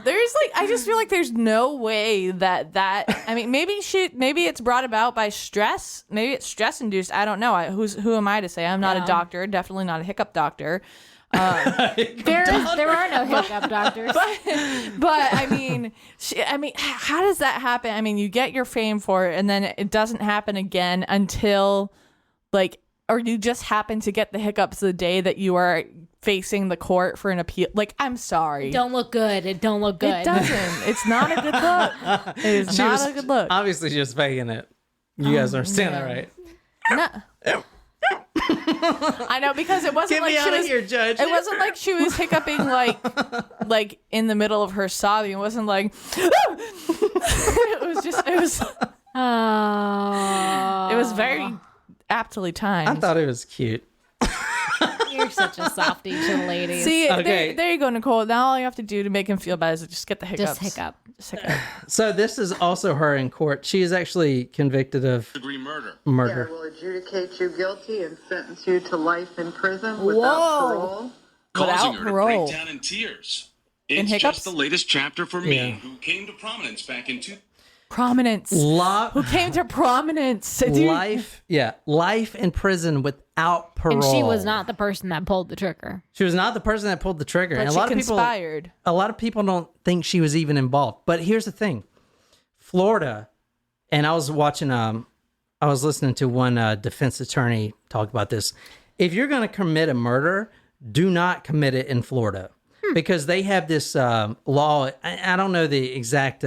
There's like, I just feel like there's no way that. I mean, maybe it's brought about by stress. Maybe it's stress induced. I don't know. Who am I to say? I'm not a doctor. Definitely not a hiccup doctor. There are no hiccup doctors. But I mean, how does that happen? I mean, you get your fame for it, and then it doesn't happen again until, like, or you just happen to get the hiccups the day that you are facing the court for an appeal. Like, I'm sorry. It don't look good. It don't look good. It doesn't. It's not a good look. It is not a good look. Obviously, she was faking it. You guys understand that, right? No. I know, because it wasn't Get like me she out of was here, Judge. It wasn't like she was hiccuping like in the middle of her sobbing. It wasn't like it was very aptly timed. I thought it was cute. You're such a softie to the ladies. See, Okay. there you go, Nicole. Now all you have to do to make him feel bad is just get the hiccups. Just hiccup. So this is also her in court. She is actually convicted of Degree murder. Murder. Will adjudicate you guilty and sentence you to life in prison without parole. Causing her parole. to break down in tears. In It's hiccups? just the latest chapter for me, Yeah. who came to prominence back in Prominence. Who came to prominence? Life in prison without parole. And she was not the person that pulled the trigger. She was not the person that pulled the trigger. But and she conspired. A lot of people don't think she was even involved. But here's the thing. Florida, and I was listening to one defense attorney talk about this. If you're going to commit a murder, do not commit it in Florida. Because they have this law. I don't know the exact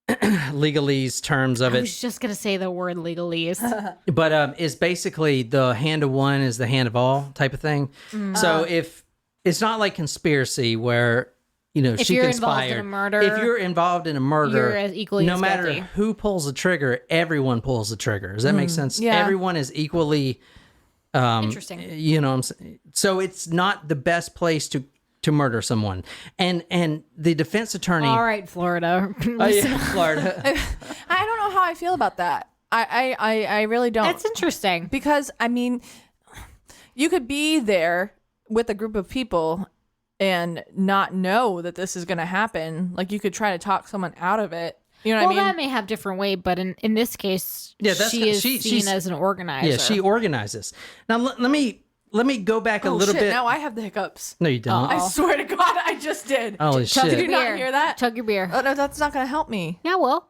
legalese terms of I it. was just going to say the word legalese. But it's basically the hand of one is the hand of all type of thing. So if it's not like conspiracy where, If she you're conspired. involved in a murder, if you're involved in a murder, you're as equally no as matter guilty. who pulls the trigger, everyone pulls the trigger. Does that make sense? Yeah. Everyone is equally. Interesting. You know what I'm saying? So it's not the best place to murder someone. And the defense attorney. All right, Florida. Oh, yeah, Florida. I don't know how I feel about that. I really don't. That's interesting. Because, I mean, you could be there with a group of people and not know that this is going to happen. Like, you could try to talk someone out of it. You know what I mean? Well, that may have different weight, but in this case, she is seen as an organizer. Yeah, she organizes. Now, let me go back a little bit. Now I have the hiccups. No, you don't. I swear to God, I just did. Holy Chuck, shit. did you not hear that? Chug your beer. Oh, no, that's not going to help me. Yeah, well.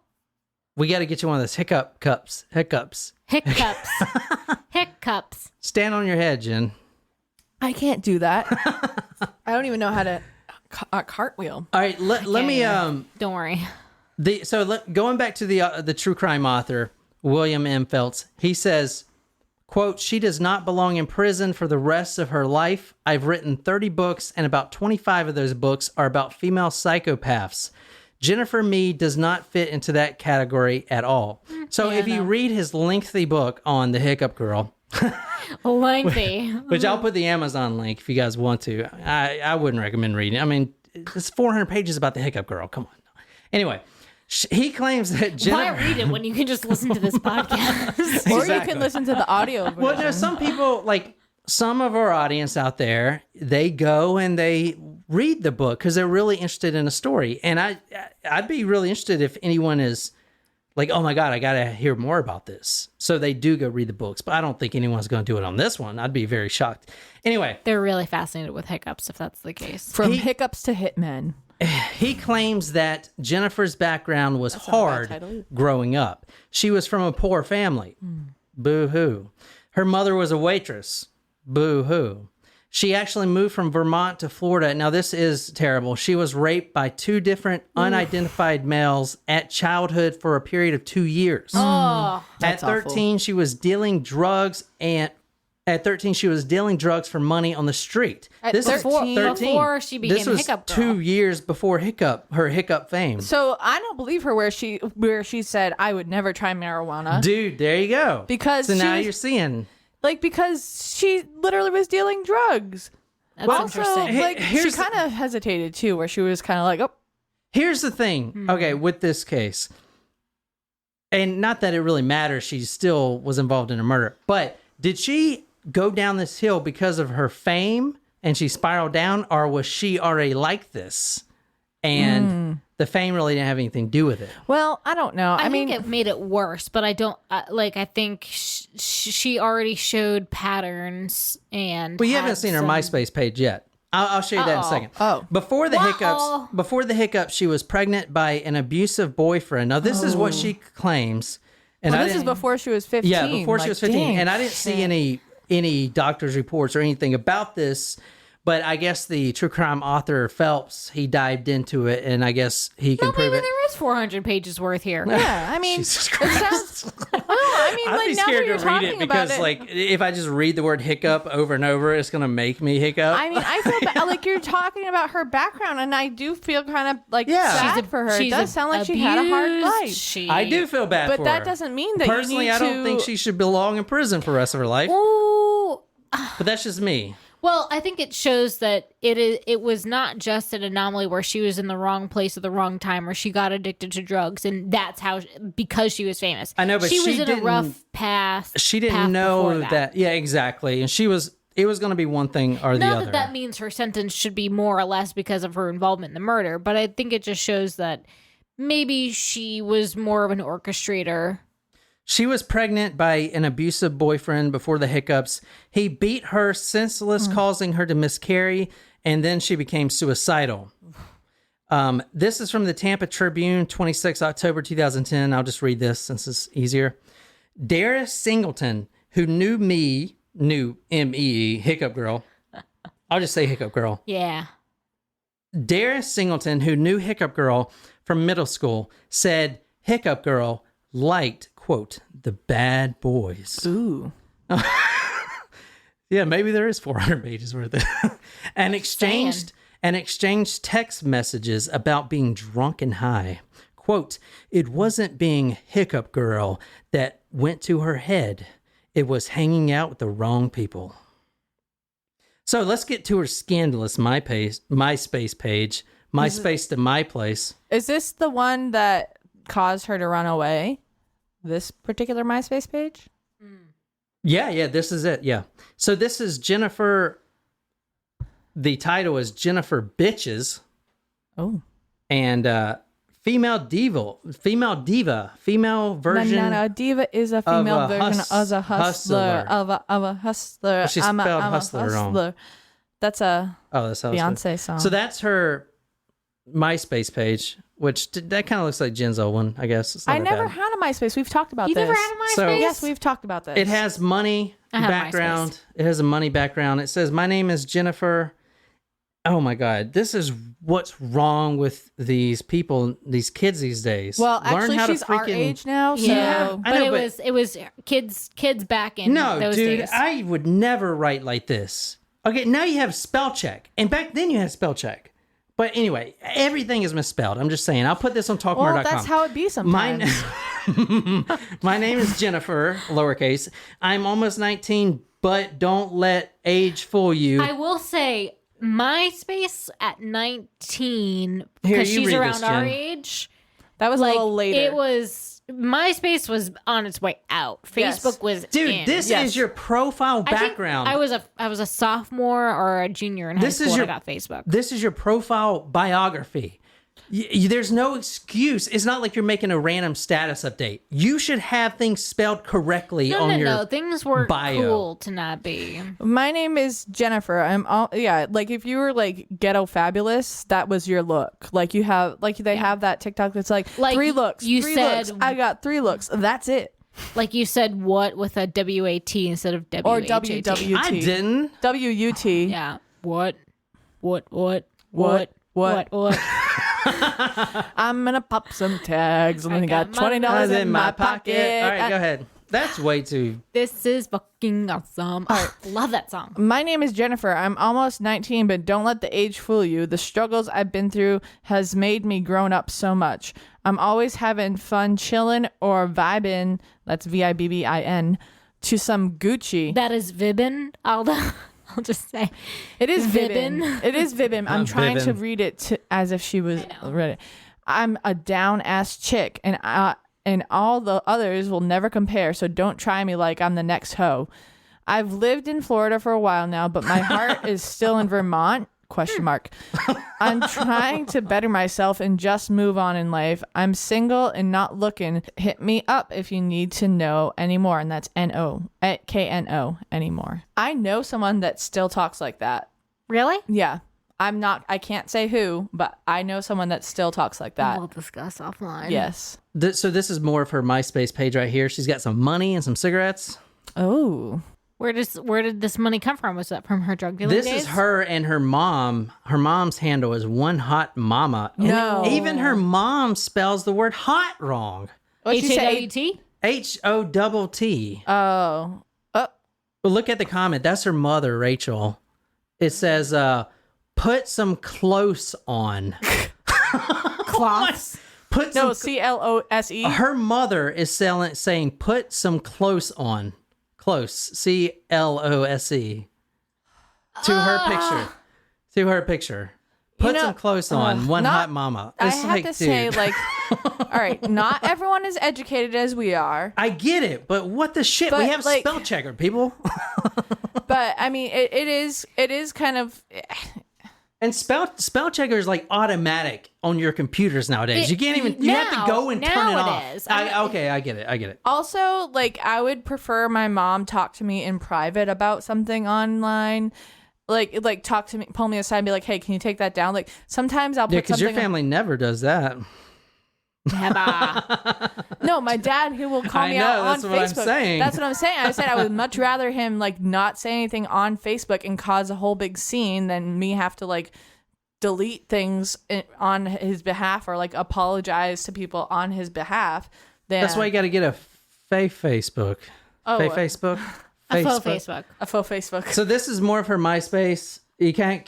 We got to get you one of those hiccup cups. Hiccups. Hiccups. Hiccups. Stand on your head, Jen. I can't do that. I don't even know how to cartwheel. All right, let me Don't worry. Going back to the true crime author William M. Feltz, he says, quote, "She does not belong in prison for the rest of her life. I've written 30 books, and about 25 of those books are about female psychopaths. Jennifer Mee does not fit into that category at all." So if you read his lengthy book on the Hiccup Girl, lengthy, which I'll put the Amazon link if you guys want to, I wouldn't recommend reading it. I mean, it's 400 pages about the Hiccup Girl. Come on. Anyway, he claims that Jennifer... Why read it when you can just listen to this podcast? Or you can listen to the audio version. Well, there's some people, like some of our audience out there, they go and they read the book because they're really interested in a story. And I'd be really interested if anyone is like, oh my God, I got to hear more about this. So they do go read the books, but I don't think anyone's going to do it on this one. I'd be very shocked. Anyway. They're really fascinated with hiccups, if that's the case. From hiccups to Hitman. He claims that Jennifer's background was hard growing up. She was from a poor family. Boo-hoo. Her mother was a waitress. Boo-hoo. She actually moved from Vermont to Florida. Now, this is terrible. She was raped by 2 different unidentified males at childhood for a period of 2 years. Oh, at 13, she was dealing drugs for money on the street. At 13? Before she became this was Hiccup Girl. 2 years before her Hiccup fame. So I don't believe her where she said, I would never try marijuana. Dude, there you go. Because so now you're seeing... because she literally was dealing drugs. That's interesting. Like, she kind of hesitated too, where she was kind of like, oh. Here's the thing, okay, with this case, and not that it really matters, she still was involved in a murder, but did she go down this hill because of her fame and she spiraled down, or was she already like this and the fame really didn't have anything to do with it? Well, I don't know. I mean, it made it worse, but I don't I think she already showed patterns and. Well, you haven't seen her MySpace page yet. I'll show you that in a second. Oh, before the hiccups, she was pregnant by an abusive boyfriend. Now, this is what she claims. And this is before she was 15. Yeah, before she was 15. And I didn't see any doctor's reports or anything about this. But I guess the true crime author Phelps, he dived into it, and I guess he can prove maybe it. there is 400 pages worth here. Yeah, I mean, Jesus it sounds. Well, I mean, I'd like be now that scared you're to read talking it because, about it, like, if I just read the word hiccup over and over, it's gonna make me hiccup. I mean, I feel like you're talking about her background, and I do feel kind of like sad for her. It does sound like she had a hard life. I do feel bad for her. But that doesn't mean that personally, you need I don't think she should belong in prison for the rest of her life. Ooh. But that's just me. Well, I think it shows that it was not just an anomaly where she was in the wrong place at the wrong time, or she got addicted to drugs, and that's how because she was famous. I know, but she was in a rough path. She didn't know that. Yeah, exactly. And it was going to be one thing or the other. Not that means her sentence should be more or less because of her involvement in the murder, but I think it just shows that maybe she was more of an orchestrator. She was pregnant by an abusive boyfriend before the hiccups. He beat her senseless, causing her to miscarry, and then she became suicidal. This is from the Tampa Tribune, 26 October 2010. I'll just read this since it's easier. Dara Singleton, who knew M-E-E, Hiccup Girl. I'll just say Hiccup Girl. Yeah. Dara Singleton, who knew Hiccup Girl from middle school, said Hiccup Girl liked, quote, the bad boys. Ooh. Yeah, maybe there is 400 pages worth of it. and exchanged text messages about being drunk and high. Quote, it wasn't being Hiccup Girl that went to her head. It was hanging out with the wrong people. So let's get to her scandalous MySpace page. MySpace to my place. Is this the one that caused her to run away? This particular MySpace page? Yeah, this is it. Yeah. So this is Jennifer. The title is Jennifer Bitches. Oh. And female diva, female version. No. Diva is a female version of a hustler. Of a hustler. Well, she spelled hustler wrong. That's a Beyonce song. So that's her MySpace page, which that kind of looks like Jen's old one, I guess. I never had a MySpace. We've talked about this. You never had a MySpace? So, yes, we've talked about this. It has money background. MySpace. It has a money background. It says, my name is Jennifer. Oh my God. This is what's wrong with these people, these kids these days. Well, actually, she's our age now. So. Yeah, but it was kids back in those days. I would never write like this. Okay, now you have spell check. And back then you had spell check. But anyway, everything is misspelled. I'm just saying. I'll put this on talkmore.com. Well, that's how it be sometimes. My name is Jennifer, lowercase. I'm almost 19, but don't let age fool you. I will say MySpace at 19, because she's around our age. That was a little later. MySpace was on its way out. Facebook was in. This is your profile background. I was a sophomore or a junior in high school when I got Facebook. This is your profile biography. There's no excuse. It's not like you're making a random status update. You should have things spelled correctly on your No. Things were bio. cool to not be. My name is Jennifer. Like if you were like ghetto fabulous, that was your look. Like you have, like they have that TikTok that's like 3 looks. You three said looks. I got 3 looks. That's it. Like you said what with a W-A-T instead of W-H-A-T. Or W-W-T. I didn't. W-U-T. Yeah. What? I'm gonna pop some tags and I got $20 in my pocket. All right, go ahead. That's way too. This is fucking awesome. All right, love that song. My name is Jennifer. I'm almost 19, but don't let the age fool you. The struggles I've been through has made me grown up so much. I'm always having fun chilling or vibing, that's V-I-B-B-I-N, to some Gucci. That is Vibbin. I'll just say. It is Vibbin. Vibbin. It is Vibbin. I'm trying to read it as if she was read it. I'm a down-ass chick, and all the others will never compare, so don't try me like I'm the next hoe. I've lived in Florida for a while now, but my heart is still in Vermont. ? I'm trying to better myself and just move on in life. I'm single and not looking. Hit me up if you need to know anymore. And that's K-N-O anymore. I know someone that still talks like that. Really? Yeah. I can't say who, but I know someone that still talks like that. We'll discuss offline. Yes. So this is more of her MySpace page right here. She's got some money and some cigarettes. Oh. Where did this money come from? Was that from her drug dealing This days? is her and her mom. Her mom's handle is One Hot Mama. No. And even her mom spells the word hot wrong. H-A-W-T? H-O-T-T. Oh. Well, look at the comment. That's her mother, Rachel. It says, put some close on. Cloths? C-L-O-S-E. Her mother is saying, put some close on. Close. C-L-O-S-E. To her picture. Put some close on. One hot mama. I It's have like, to say, dude. like, all right, not everyone is educated as we are. I get it, but what the shit? But, We have like- spell checker, people. But I mean, it is kind of. And spell checker is like automatic on your computers nowadays. You can't even. You have to go and turn it off. Is. Okay, I get it. Also, like, I would prefer my mom talk to me in private about something online. Like talk to me, pull me aside and be like, hey, can you take that down? Like, sometimes I'll put because something. your family never does that. No, my dad, who will call me out on that's what I'm Facebook. saying. That's what I'm saying. I said I would much rather him like not say anything on Facebook and cause a whole big scene than me have to like delete things on his behalf or like apologize to people on his behalf. That's why you got to get a fake Facebook. Oh, fake Facebook. A faux Facebook. A faux Facebook. So this is more of her MySpace. You can't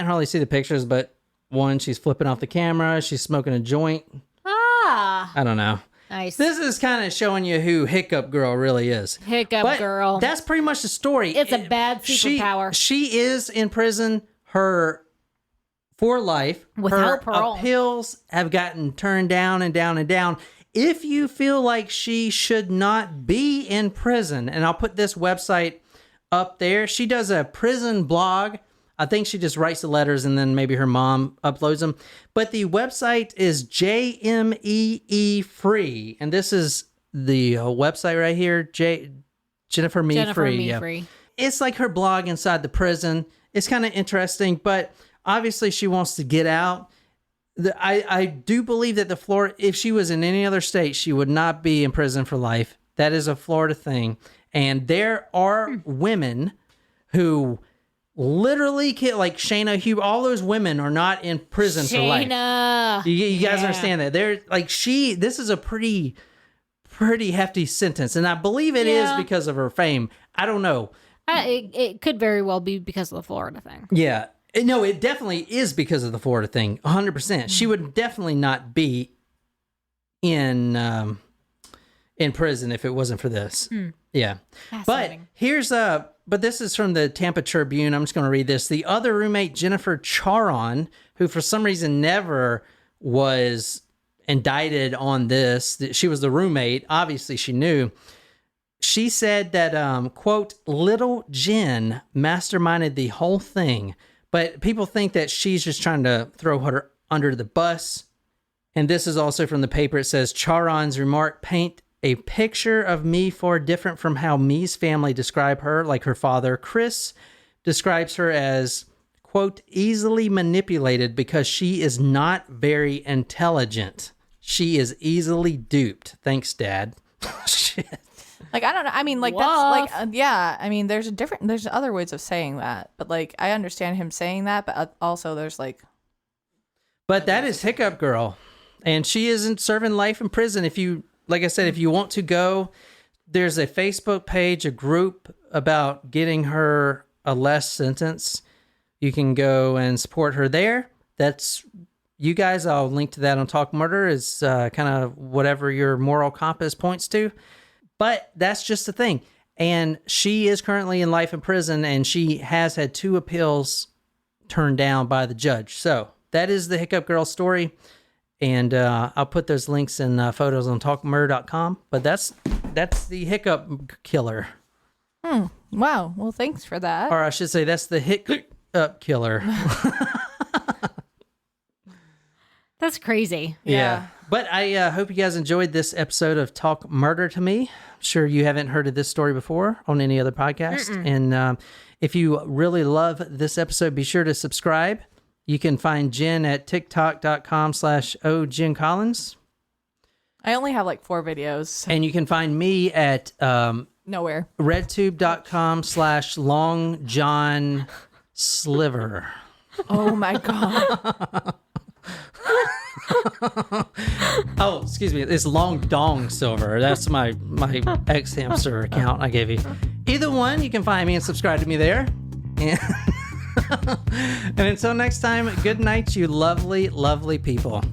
hardly see the pictures, but one, she's flipping off the camera. She's smoking a joint. I don't know. Nice. This is kind of showing you who Hiccup Girl really is. Hiccup Girl. That's pretty much the story. It's a bad superpower. She is in prison for life. Without her parole. appeals have gotten turned down and down and down. If you feel like she should not be in prison, and I'll put this website up there. She does a prison blog. I think she just writes the letters and then maybe her mom uploads them. But the website is JMEE Free. And this is the website right here. Jennifer Me Free. It's like her blog inside the prison. It's kind of interesting, but obviously she wants to get out. I do believe that if she was in any other state, she would not be in prison for life. That is a Florida thing. And there are women who literally like Shayna, Hugh, all those women are not in prison for life. You guys understand that? They're like this is a pretty hefty sentence. And I believe it is because of her fame. I don't know. It could very well be because of the Florida thing. Yeah. No, it definitely is because of the Florida thing. 100%. She would definitely not be in prison if it wasn't for this. Yeah. But but this is from the Tampa Tribune. I'm just going to read this. The other roommate, Jennifer Charon, who for some reason never was indicted on this. She was the roommate. Obviously, she knew. She said that, quote, little Jen masterminded the whole thing. But people think that she's just trying to throw her under the bus. And this is also from the paper. It says, Charon's remark paint a picture of Mee far different from how Mee's family describe her. Like her father, Chris, describes her as, quote, easily manipulated because she is not very intelligent. She is easily duped. Thanks, Dad. Shit. Like, I don't know. I mean, like, that's like, yeah. I mean, there's other ways of saying that. But, like, I understand him saying that. But also there's, like. But that is Hiccup Girl. And she isn't serving life in prison. If you, like I said, if you want to go, there's a Facebook page, a group about getting her a less sentence. You can go and support her there. That's you guys. I'll link to that on Talk Murder. Is kind of whatever your moral compass points to. But that's just the thing. And she is currently in life in prison, and she has had 2 appeals turned down by the judge. So that is the Hiccup Girl story. And I'll put those links and photos on talkmurder.com. But that's the Hiccup Killer. Wow. Well, thanks for that. Or I should say that's the Hiccup Killer. That's crazy. Yeah. But I hope you guys enjoyed this episode of Talk Murder to Me. I'm sure you haven't heard of this story before on any other podcast. And if you really love this episode, be sure to subscribe. You can find Jen at tiktok.com/OJenCollins. I only have like 4 videos. And you can find me at nowhere. redtube.com/LongJohnSliver. Oh my God. Oh, excuse me. It's Long Dong Silver. That's my ex hamster account I gave you. Either one, you can find me and subscribe to me there. And until next time, good night, you lovely, lovely people.